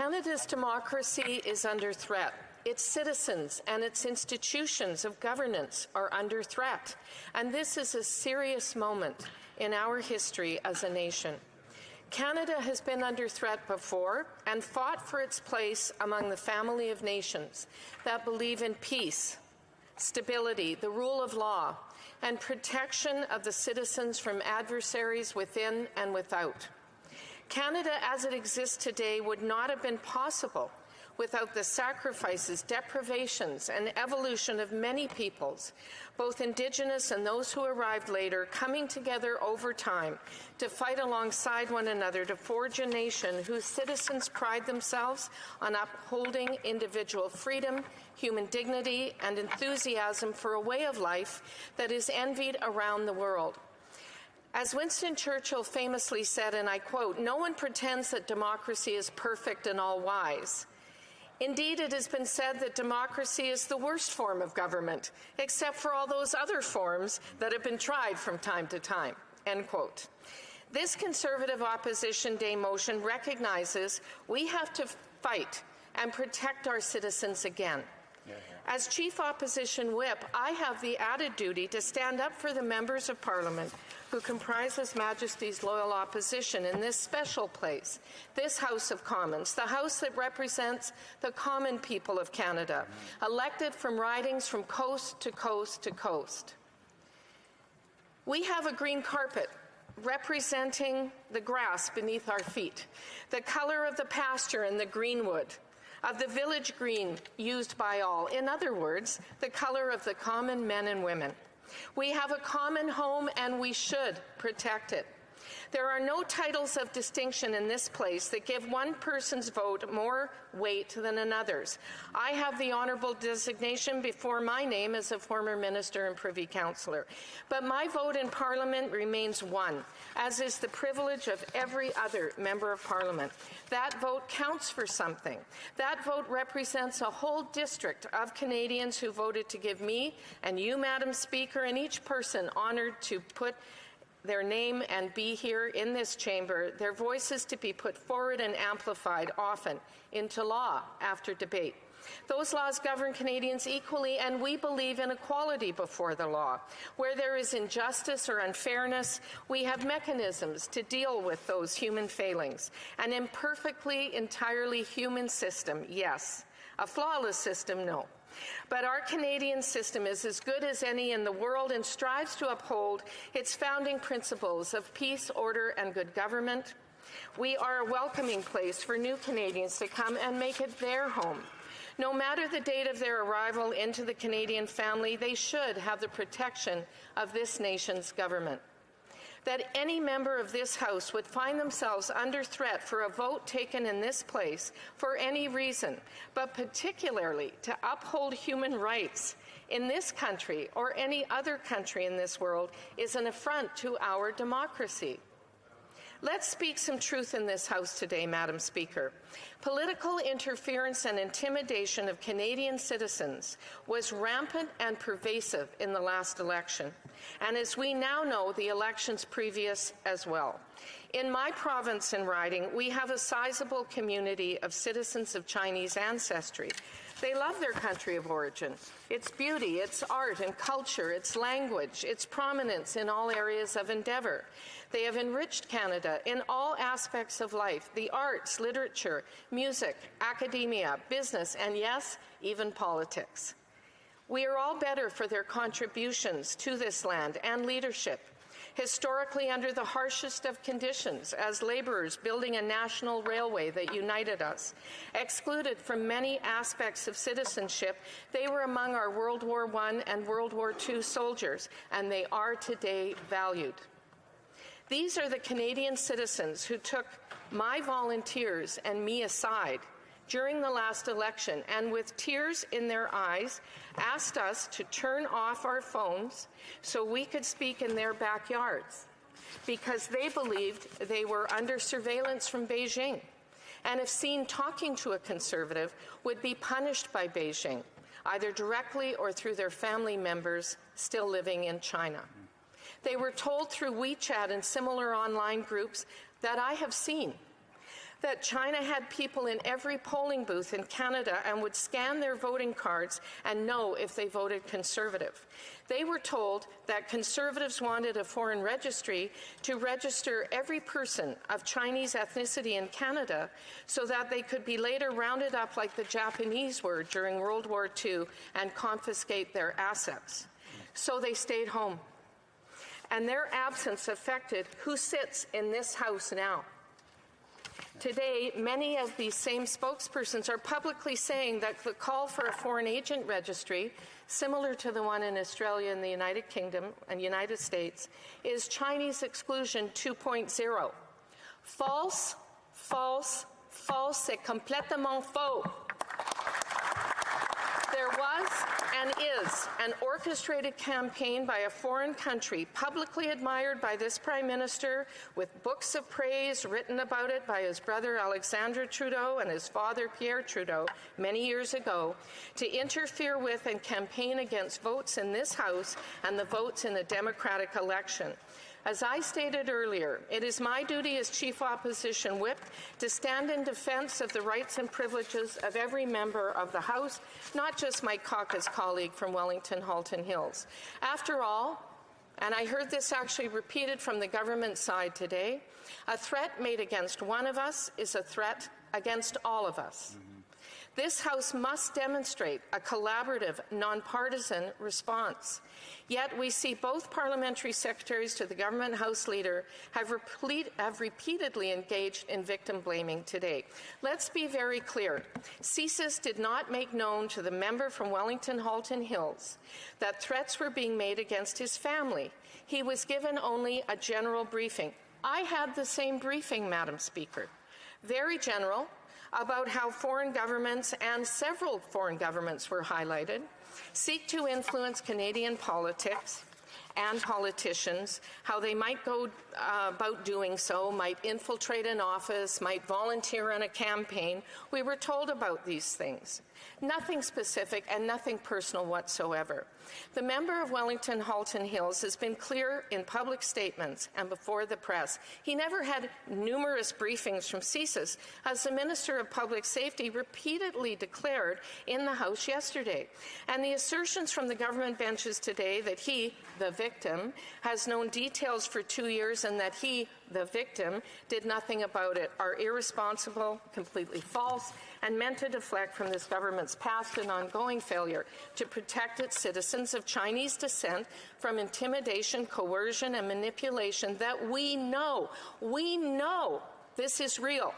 Canada's democracy is under threat. Its citizens and its institutions of governance are under threat, and this is a serious moment in our history as a nation. Canada has been under threat before and fought for its place among the family of nations that believe in peace, stability, the rule of law, and protection of the citizens from adversaries within and without. Canada, as it exists today, would not have been possible without the sacrifices, deprivations, and evolution of many peoples, both Indigenous and those who arrived later, coming together over time to fight alongside one another to forge a nation whose citizens pride themselves on upholding individual freedom, human dignity, and enthusiasm for a way of life that is envied around the world. As Winston Churchill famously said, and I quote, "No one pretends that democracy is perfect and all-wise. Indeed, it has been said that democracy is the worst form of government, except for all those other forms that have been tried from time to time," end quote. This Conservative Opposition Day motion recognizes we have to fight and protect our citizens again. As Chief Opposition Whip, I have the added duty to stand up for the members of Parliament who comprise His Majesty's loyal opposition in this special place, this House of Commons, the House that represents the common people of Canada, elected from ridings from coast to coast to coast. We have a green carpet representing the grass beneath our feet, the color of the pasture and the greenwood, of the village green used by all. In other words, the color of the common men and women. We have a common home and we should protect it. There are no titles of distinction in this place that give one person's vote more weight than another's. I have the honourable designation before my name as a former minister and Privy Councillor. But my vote in Parliament remains one, as is the privilege of every other member of Parliament. That vote counts for something. That vote represents a whole district of Canadians who voted to give me and you, Madam Speaker, and each person honoured to put their name and be here in this chamber, their voices to be put forward and amplified often into law after debate. Those laws govern Canadians equally, and we believe in equality before the law. Where there is injustice or unfairness, we have mechanisms to deal with those human failings. An imperfectly, entirely human system, yes. A flawless system, no. But our Canadian system is as good as any in the world and strives to uphold its founding principles of peace, order, and good government. We are a welcoming place for new Canadians to come and make it their home. No matter the date of their arrival into the Canadian family, they should have the protection of this nation's government. That any member of this House would find themselves under threat for a vote taken in this place for any reason, but particularly to uphold human rights in this country or any other country in this world, is an affront to our democracy. Let's speak some truth in this House today, Madam Speaker. Political interference and intimidation of Canadian citizens was rampant and pervasive in the last election, and as we now know, the elections previous as well. In my province and riding, we have a sizable community of citizens of Chinese ancestry. They love their country of origin, its beauty, its art and culture, its language, its prominence in all areas of endeavour. They have enriched Canada in all aspects of life, the arts, literature, music, academia, business, and yes, even politics. We are all better for their contributions to this land and leadership. Historically under the harshest of conditions as labourers building a national railway that united us. Excluded from many aspects of citizenship, they were among our World War I and World War II soldiers, and they are today valued. These are the Canadian citizens who took my volunteers and me aside during the last election and with tears in their eyes asked us to turn off our phones so we could speak in their backyards because they believed they were under surveillance from Beijing and if seen talking to a Conservative would be punished by Beijing, either directly or through their family members still living in China. They were told through WeChat and similar online groups that I have seen that China had people in every polling booth in Canada and would scan their voting cards and know if they voted Conservative. They were told that Conservatives wanted a foreign registry to register every person of Chinese ethnicity in Canada so that they could be later rounded up like the Japanese were during World War II and confiscate their assets. So they stayed home. And their absence affected who sits in this House now. Today, many of these same spokespersons are publicly saying that the call for a foreign agent registry, similar to the one in Australia and the United Kingdom and United States, is Chinese exclusion 2.0. False, false, false, c'est complètement faux. There was and is an orchestrated campaign by a foreign country, publicly admired by this Prime Minister, with books of praise written about it by his brother Alexandre Trudeau and his father Pierre Trudeau many years ago, to interfere with and campaign against votes in this House and the votes in a democratic election. As I stated earlier, it is my duty as Chief Opposition Whip to stand in defense of the rights and privileges of every member of the House, not just my caucus colleague from Wellington Halton Hills. After all, and I heard this actually repeated from the government side today, a threat made against one of us is a threat against all of us. This House must demonstrate a collaborative, nonpartisan response. Yet we see both parliamentary secretaries to the government House Leader have repeatedly engaged in victim blaming today. Let's be very clear. CSIS did not make known to the member from Wellington Halton Hills that threats were being made against his family. He was given only a general briefing. I had the same briefing, Madam Speaker. Very general, about how foreign governments, and several foreign governments were highlighted, seek to influence Canadian politics and politicians, how they might go about doing so, might infiltrate an office, might volunteer on a campaign. We were told about these things. Nothing specific and nothing personal whatsoever. The member of Wellington Halton Hills has been clear in public statements and before the press. He never had numerous briefings from CSIS, as the Minister of Public Safety repeatedly declared in the House yesterday. And the assertions from the government benches today that he, the victim, has known details for 2 years and that he, the victim, did nothing about it are irresponsible, completely false, and meant to deflect from this government's past and ongoing failure to protect its citizens of Chinese descent from intimidation, coercion, and manipulation that we know this is real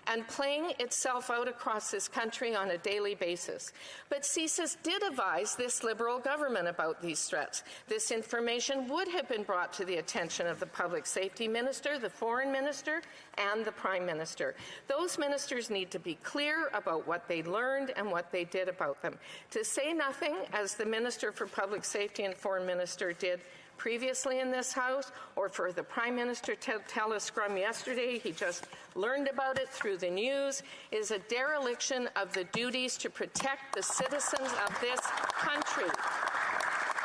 and playing itself out across this country on a daily basis. But CSIS did advise this Liberal government about these threats. This information would have been brought to the attention of the Public Safety Minister, the Foreign Minister, and the Prime Minister. Those ministers need to be clear about what they learned and what they did about them. To say nothing, as the Minister for Public Safety and Foreign Minister did previously in this House, or for the Prime Minister to tell us scrum yesterday, he just learned about it through the news, is a dereliction of the duties to protect the citizens of this country,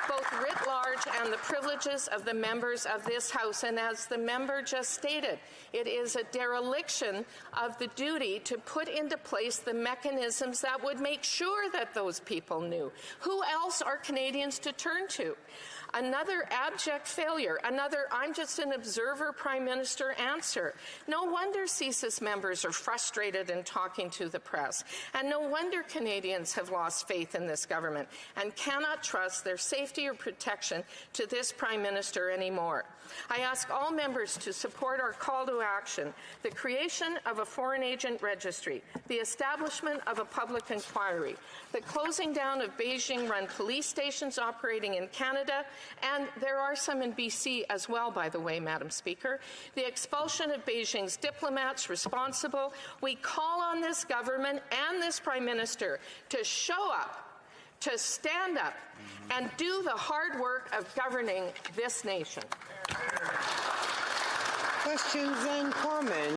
both writ large and the privileges of the members of this House. And as the member just stated, it is a dereliction of the duty to put into place the mechanisms that would make sure that those people knew. Who else are Canadians to turn to? Another abject failure, another I'm just an observer Prime Minister answer. No wonder CSIS members are frustrated in talking to the press, and no wonder Canadians have lost faith in this government and cannot trust their safety or protection to this Prime Minister anymore. I ask all members to support our call to action, the creation of a foreign agent registry, the establishment of a public inquiry, the closing down of Beijing-run police stations operating in Canada, and there are some in BC as well, by the way, Madam Speaker, the expulsion of Beijing's diplomats responsible. We call on this government and this Prime Minister to show up, to stand up, and do the hard work of governing this nation. Questions and comments.